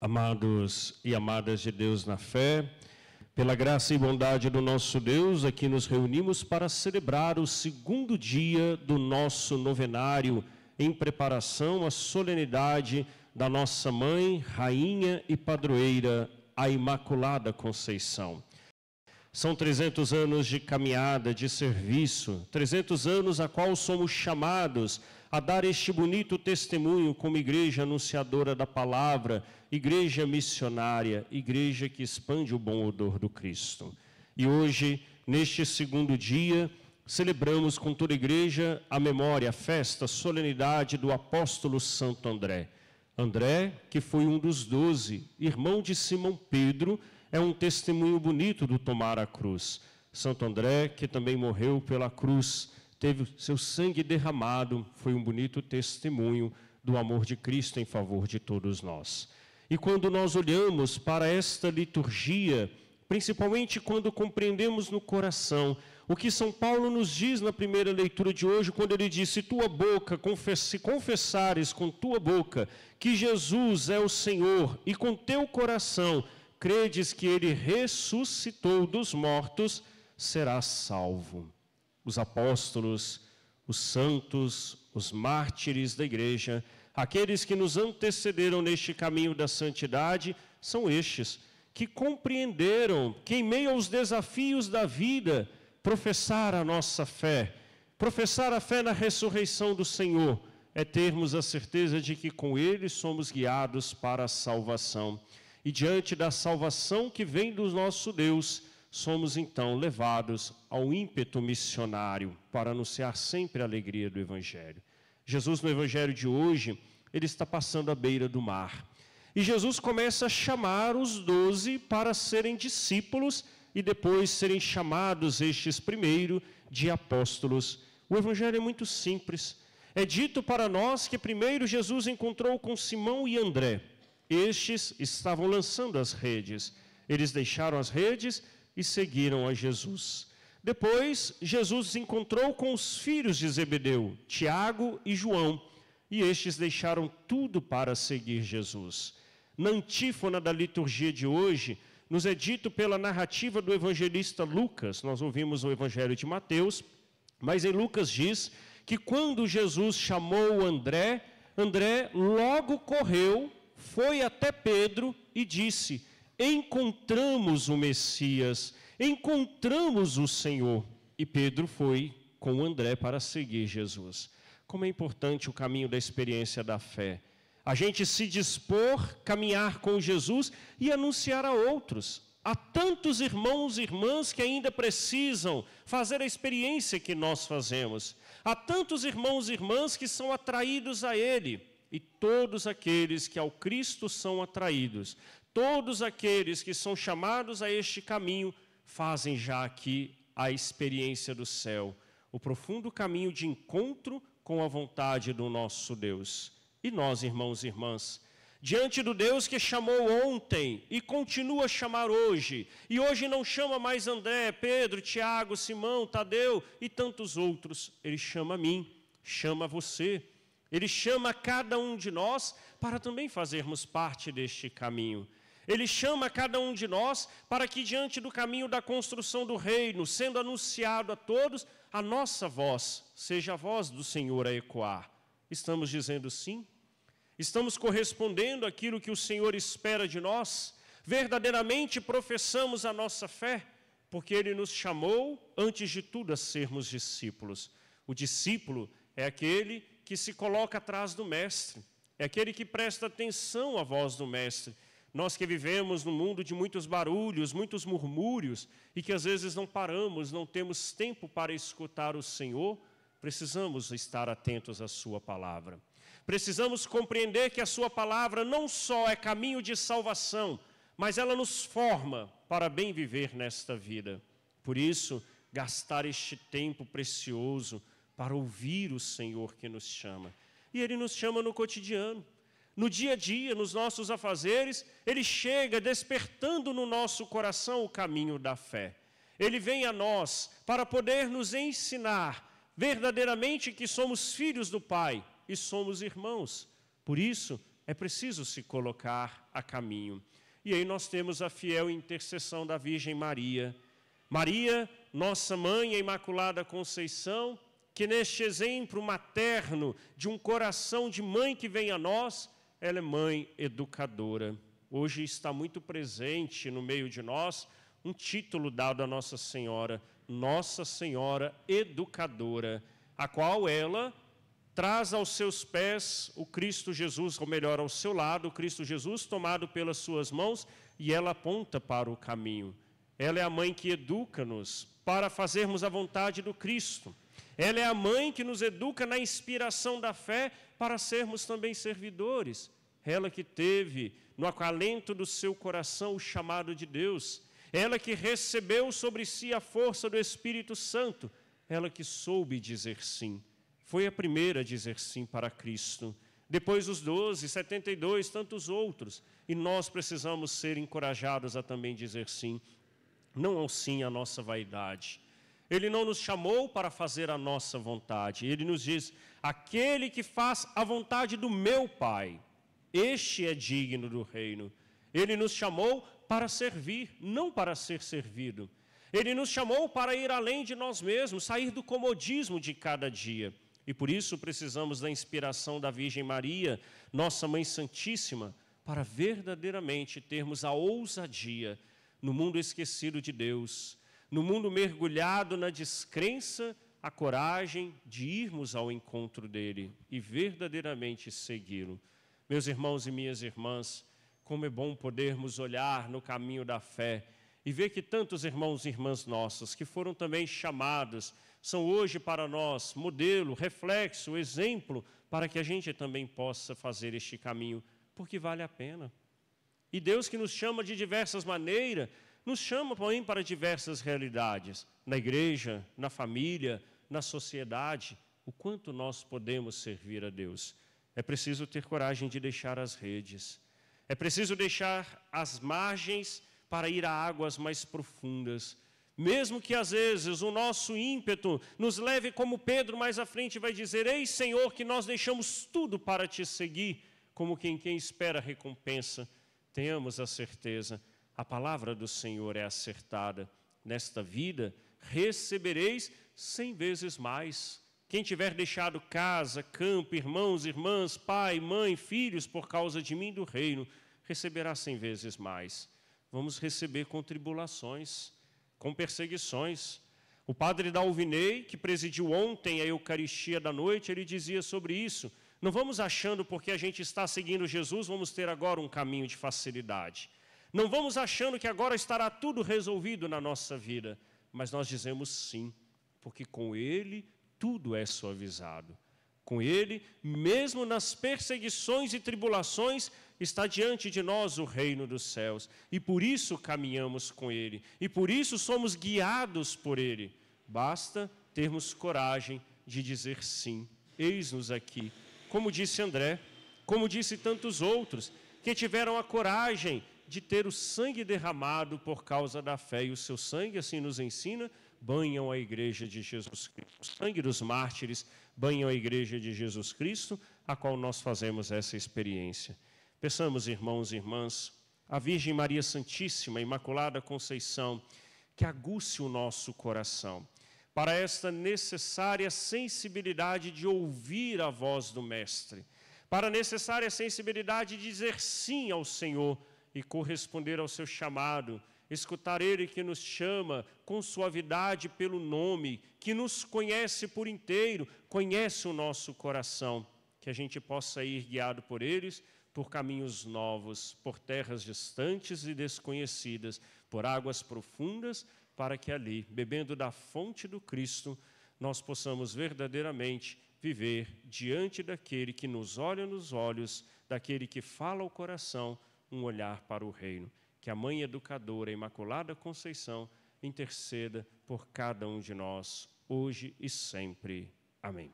Amados e amadas de Deus na fé, pela graça e bondade do nosso Deus, aqui nos reunimos para celebrar o segundo dia do nosso novenário, em preparação à solenidade da nossa mãe, rainha e padroeira, a Imaculada Conceição. São 300 anos de caminhada, de serviço, 300 anos a qual somos chamados a dar este bonito testemunho como igreja anunciadora da palavra, igreja missionária, igreja que expande o bom odor do Cristo. E hoje, neste segundo dia, celebramos com toda a igreja a memória, a festa, a solenidade do apóstolo Santo André. André, que foi um dos 12, irmão de Simão Pedro, é um testemunho bonito do tomar a cruz. Santo André, que também morreu pela cruz, teve seu sangue derramado, foi um bonito testemunho do amor de Cristo em favor de todos nós. E quando nós olhamos para esta liturgia, principalmente quando compreendemos no coração o que São Paulo nos diz na primeira leitura de hoje, quando ele diz: se tua boca, se confessares com tua boca que Jesus é o Senhor e com teu coração credes que ele ressuscitou dos mortos, serás salvo. Os apóstolos, os santos, os mártires da igreja, aqueles que nos antecederam neste caminho da santidade, são estes que compreenderam que em meio aos desafios da vida, professar a nossa fé, professar a fé na ressurreição do Senhor, é termos a certeza de que com ele somos guiados para a salvação. E diante da salvação que vem do nosso Deus, somos então levados ao ímpeto missionário para anunciar sempre a alegria do Evangelho. Jesus, no Evangelho de hoje, ele está passando à beira do mar. E Jesus começa a chamar os 12 para serem discípulos e depois serem chamados estes primeiro de apóstolos. O Evangelho é muito simples. É dito para nós que primeiro Jesus encontrou com Simão e André. Estes estavam lançando as redes. Eles deixaram as redes e seguiram a Jesus. Depois, Jesus se encontrou com os filhos de Zebedeu, Tiago e João, e estes deixaram tudo para seguir Jesus. Na antífona da liturgia de hoje, nos é dito pela narrativa do evangelista Lucas, nós ouvimos o evangelho de Mateus, mas em Lucas diz que quando Jesus chamou André, André logo correu, foi até Pedro e disse: encontramos o Messias, encontramos o Senhor. E Pedro foi com André para seguir Jesus. Como é importante o caminho da experiência da fé. A gente se dispor, caminhar com Jesus e anunciar a outros. Há tantos irmãos e irmãs que ainda precisam fazer a experiência que nós fazemos. Há tantos irmãos e irmãs que são atraídos a Ele. E todos aqueles que ao Cristo são atraídos, todos aqueles que são chamados a este caminho, fazem já aqui a experiência do céu, o profundo caminho de encontro com a vontade do nosso Deus. E nós, irmãos e irmãs, diante do Deus que chamou ontem e continua a chamar hoje, e hoje não chama mais André, Pedro, Tiago, Simão, Tadeu e tantos outros, ele chama a mim, chama você. Ele chama cada um de nós para também fazermos parte deste caminho. Ele chama cada um de nós para que diante do caminho da construção do reino, sendo anunciado a todos, a nossa voz seja a voz do Senhor a ecoar. Estamos dizendo sim? Estamos correspondendo àquilo que o Senhor espera de nós? Verdadeiramente professamos a nossa fé? Porque Ele nos chamou, antes de tudo, a sermos discípulos. O discípulo é aquele que se coloca atrás do mestre, é aquele que presta atenção à voz do mestre. Nós que vivemos num mundo de muitos barulhos, muitos murmúrios, e que às vezes não paramos, não temos tempo para escutar o Senhor, precisamos estar atentos à sua palavra. Precisamos compreender que a sua palavra não só é caminho de salvação, mas ela nos forma para bem viver nesta vida. Por isso, gastar este tempo precioso para ouvir o Senhor que nos chama. E Ele nos chama no cotidiano. No dia a dia, nos nossos afazeres, Ele chega despertando no nosso coração o caminho da fé. Ele vem a nós para poder nos ensinar verdadeiramente que somos filhos do Pai e somos irmãos. Por isso, é preciso se colocar a caminho. E aí nós temos a fiel intercessão da Virgem Maria. Maria, nossa Mãe, a Imaculada Conceição, que neste exemplo materno de um coração de mãe que vem a nós, ela é mãe educadora. Hoje está muito presente no meio de nós um título dado a Nossa Senhora Educadora, a qual ela traz aos seus pés o Cristo Jesus, ou melhor, ao seu lado, o Cristo Jesus tomado pelas suas mãos, e ela aponta para o caminho. Ela é a mãe que educa-nos para fazermos a vontade do Cristo. Ela é a mãe que nos educa na inspiração da fé para sermos também servidores. Ela que teve no acalento do seu coração o chamado de Deus. Ela que recebeu sobre si a força do Espírito Santo. Ela que soube dizer sim. Foi a primeira a dizer sim para Cristo. Depois os 12, 72, tantos outros. E nós precisamos ser encorajados a também dizer sim. Não ao sim à nossa vaidade. Ele não nos chamou para fazer a nossa vontade. Ele nos diz, aquele que faz a vontade do meu Pai, este é digno do reino. Ele nos chamou para servir, não para ser servido. Ele nos chamou para ir além de nós mesmos, sair do comodismo de cada dia. E por isso precisamos da inspiração da Virgem Maria, nossa Mãe Santíssima, para verdadeiramente termos a ousadia no mundo esquecido de Deus, no mundo mergulhado na descrença, a coragem de irmos ao encontro dele e verdadeiramente segui-lo. Meus irmãos e minhas irmãs, como é bom podermos olhar no caminho da fé e ver que tantos irmãos e irmãs nossos que foram também chamados, são hoje para nós modelo, reflexo, exemplo, para que a gente também possa fazer este caminho, porque vale a pena. E Deus que nos chama de diversas maneiras, nos chama também para diversas realidades, na igreja, na família, na sociedade, o quanto nós podemos servir a Deus. É preciso ter coragem de deixar as redes, é preciso deixar as margens para ir a águas mais profundas, mesmo que às vezes o nosso ímpeto nos leve como Pedro mais à frente vai dizer, ei Senhor, que nós deixamos tudo para te seguir, como quem espera a recompensa. Tenhamos a certeza, a palavra do Senhor é acertada. Nesta vida, recebereis 100 vezes mais. Quem tiver deixado casa, campo, irmãos, irmãs, pai, mãe, filhos, por causa de mim do reino, receberá 100 vezes mais. Vamos receber com tribulações, com perseguições. O padre Dalvinei, que presidiu ontem a Eucaristia da noite, ele dizia sobre isso. Não vamos achando porque a gente está seguindo Jesus, vamos ter agora um caminho de facilidade. Não vamos achando que agora estará tudo resolvido na nossa vida, mas nós dizemos sim, porque com Ele tudo é suavizado. Com Ele, mesmo nas perseguições e tribulações, está diante de nós o reino dos céus. E por isso caminhamos com Ele. E por isso somos guiados por Ele. Basta termos coragem de dizer sim. Eis-nos aqui. Como disse André, como disse tantos outros, que tiveram a coragem de ter o sangue derramado por causa da fé. E o seu sangue, assim nos ensina, banham a igreja de Jesus Cristo. O sangue dos mártires banham a igreja de Jesus Cristo, a qual nós fazemos essa experiência. Peçamos, irmãos e irmãs, a Virgem Maria Santíssima, Imaculada Conceição, que aguce o nosso coração para esta necessária sensibilidade de ouvir a voz do Mestre, para a necessária sensibilidade de dizer sim ao Senhor e corresponder ao seu chamado, escutar Ele que nos chama com suavidade pelo nome, que nos conhece por inteiro, conhece o nosso coração, que a gente possa ir guiado por eles, por caminhos novos, por terras distantes e desconhecidas, por águas profundas, para que ali, bebendo da fonte do Cristo, nós possamos verdadeiramente viver diante daquele que nos olha nos olhos, daquele que fala ao coração, um olhar para o reino. Que a Mãe Educadora, a Imaculada Conceição, interceda por cada um de nós, hoje e sempre. Amém.